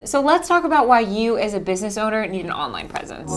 So let's talk about why you as a business owner need an online presence.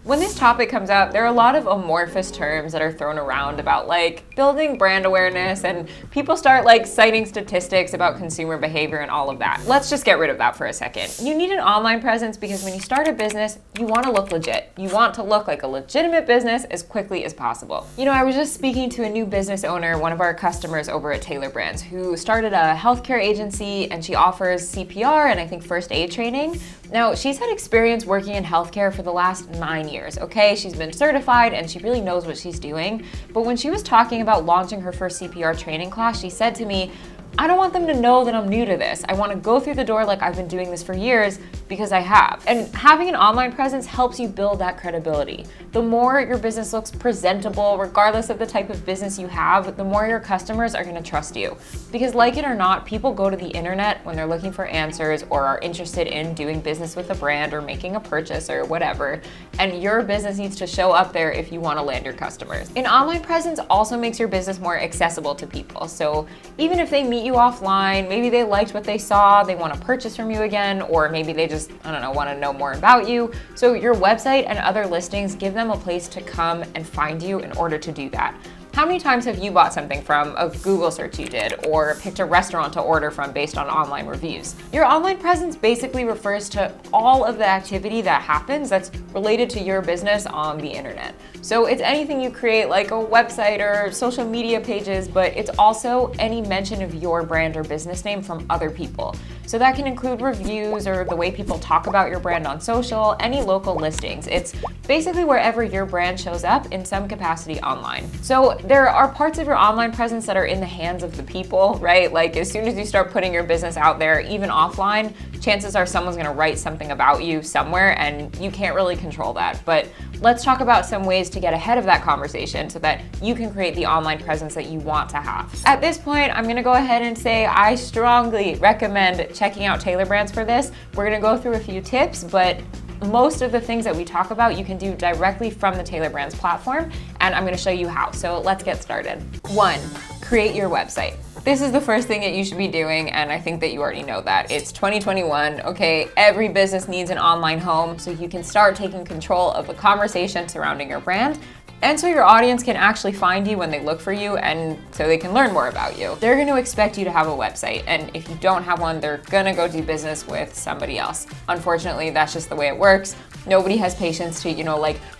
When this topic comes up, there are a lot of amorphous terms that are thrown around about like building brand awareness, and people start like citing statistics about consumer behavior and all of that. Let's just get rid of that for a second. You need an online presence because when you start a business, you want to look legit. You want to look like a legitimate business as quickly as possible. You know, I was just speaking to a new business owner, one of our customers over at Tailor Brands, who started a healthcare agency, and she offers CPR and I think first aid training. Now, she's had experience working in healthcare for the last 9 years, okay? She's been certified and she really knows what she's doing. But when she was talking about launching her first CPR training class, she said to me, I don't want them to know that I'm new to this. I want to go through the door like I've been doing this for years because I have. And having an online presence helps you build that credibility. The more your business looks presentable, regardless of the type of business you have, the more your customers are going to trust you. Because like it or not, people go to the internet when they're looking for answers or are interested in doing business with a brand or making a purchase or whatever. And your business needs to show up there if you want to land your customers. An online presence also makes your business more accessible to people. So even if they meet you offline, maybe they liked what they saw, they want to purchase from you again, or maybe they just, I don't know, want to know more about you. So your website and other listings give them a place to come and find you in order to do that. How many times have you bought something from a Google search you did, or picked a restaurant to order from based on online reviews? Your online presence basically refers to all of the activity that happens that's related to your business on the internet. So it's anything you create, like a website or social media pages, but it's also any mention of your brand or business name from other people. So that can include reviews or the way people talk about your brand on social, any local listings. It's basically wherever your brand shows up in some capacity online. So there are parts of your online presence that are in the hands of the people, right? Like as soon as you start putting your business out there, even offline, chances are someone's gonna write something about you somewhere and you can't really control that. But let's talk about some ways to get ahead of that conversation so that you can create the online presence that you want to have. At this point, I'm gonna go ahead and say I strongly recommend checking out Tailor Brands for this. We're gonna go through a few tips, but most of the things that we talk about you can do directly from the Tailor Brands platform, and I'm gonna show you how. So let's get started. 1, create your website. This is the first thing that you should be doing, and I think that you already know that. It's 2021, okay? Every business needs an online home, so you can start taking control of the conversation surrounding your brand, and so your audience can actually find you when they look for you, and so they can learn more about you. They're gonna expect you to have a website, and if you don't have one, they're gonna go do business with somebody else. Unfortunately, that's just the way it works. Nobody has patience to,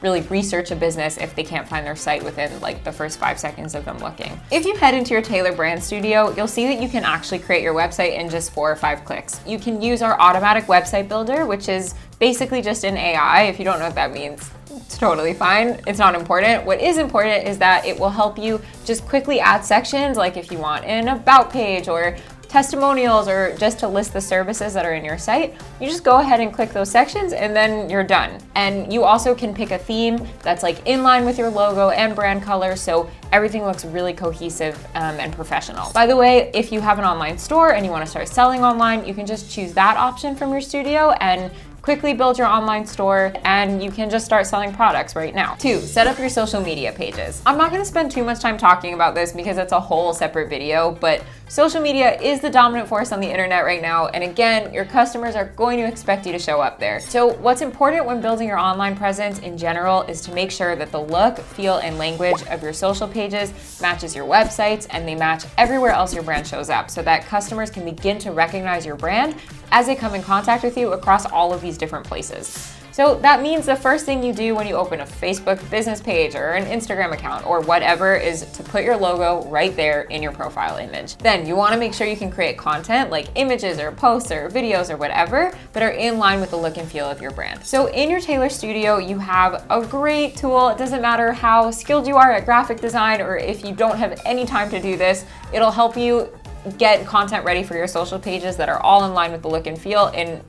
really research a business if they can't find their site within the first 5 seconds of them looking. If you head into your Tailor Brand Studio, you'll see that you can actually create your website in just 4 or 5 clicks. You can use our automatic website builder, which is basically just an AI. If you don't know what that means, it's totally fine. It's not important. What is important is that it will help you just quickly add sections, like if you want an about page or testimonials or just to list the services that are in your site. You just go ahead and click those sections and then you're done. And you also can pick a theme that's in line with your logo and brand color, so everything looks really cohesive and professional. By the way, if you have an online store and you want to start selling online, you can just choose that option from your studio and quickly build your online store, and you can just start selling products right now. 2, set up your social media pages. I'm not gonna spend too much time talking about this because it's a whole separate video, but social media is the dominant force on the internet right now, and again, your customers are going to expect you to show up there. So what's important when building your online presence in general is to make sure that the look, feel, and language of your social pages matches your websites, and they match everywhere else your brand shows up, so that customers can begin to recognize your brand as they come in contact with you across all of these different places. So that means the first thing you do when you open a Facebook business page or an Instagram account or whatever is to put your logo right there in your profile image. Then you want to make sure you can create content like images or posts or videos or whatever that are in line with the look and feel of your brand. So in your Tailor Studio, you have a great tool. It doesn't matter how skilled you are at graphic design or if you don't have any time to do this, it'll help you get content ready for your social pages that are all in line with the look and feel in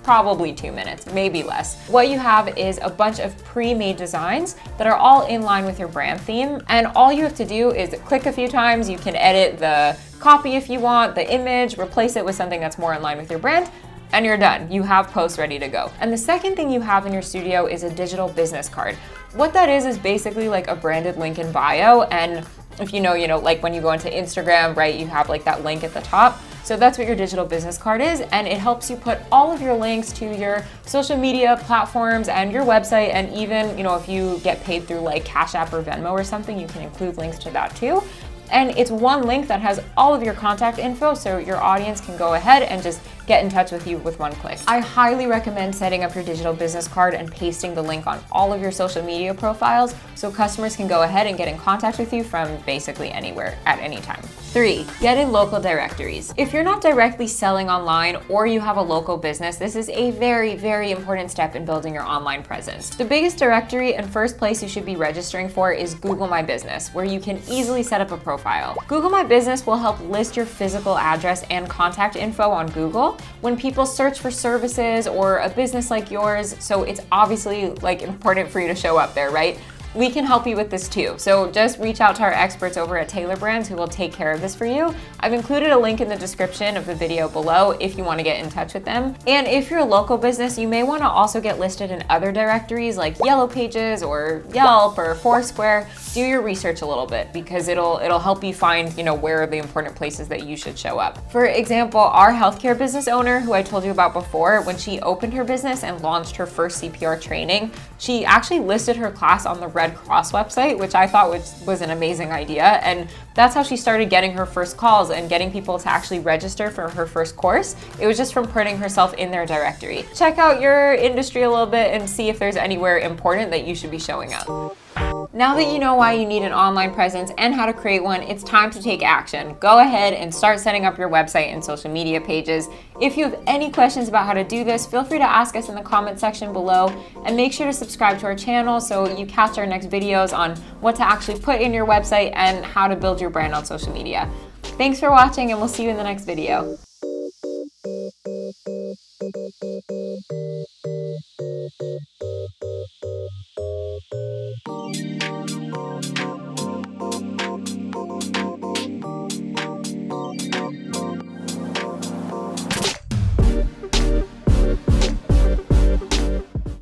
probably 2 minutes, maybe less. What you have is a bunch of pre-made designs that are all in line with your brand theme, and all you have to do is click a few times. You can edit the copy if you want, the image, replace it with something that's more in line with your brand, and you're done. You have posts ready to go. And the second thing you have in your studio is a digital business card. What that is basically like a branded link in bio, and if you know, like when you go into Instagram, right, you have like that link at the top. So that's what your digital business card is, and it helps you put all of your links to your social media platforms and your website, and even, if you get paid through like Cash App or Venmo or something, you can include links to that too. And it's one link that has all of your contact info, so your audience can go ahead and just get in touch with you with one click. I highly recommend setting up your digital business card and pasting the link on all of your social media profiles so customers can go ahead and get in contact with you from basically anywhere at any time. 3, get in local directories. If you're not directly selling online or you have a local business, this is a very, very important step in building your online presence. The biggest directory and first place you should be registering for is Google My Business, where you can easily set up a profile. Google My Business will help list your physical address and contact info on Google when people search for services or a business like yours, so it's obviously like important for you to show up there, right? We can help you with this too. So just reach out to our experts over at Tailor Brands who will take care of this for you. I've included a link in the description of the video below if you want to get in touch with them. And if you're a local business, you may want to also get listed in other directories like Yellow Pages or Yelp or Foursquare. Do your research a little bit because it'll help you find, where are the important places that you should show up. For example, our healthcare business owner who I told you about before, when she opened her business and launched her first CPR training, she actually listed her class on the Red Cross website, which I thought was an amazing idea. And that's how she started getting her first calls and getting people to actually register for her first course. It was just from putting herself in their directory. Check out your industry a little bit and see if there's anywhere important that you should be showing up. Now that you know why you need an online presence and how to create one, it's time to take action. Go ahead and start setting up your website and social media pages. If you have any questions about how to do this, feel free to ask us in the comment section below, and make sure to subscribe to our channel so you catch our next videos on what to actually put in your website and how to build your brand on social media. Thanks for watching, and we'll see you in the next video.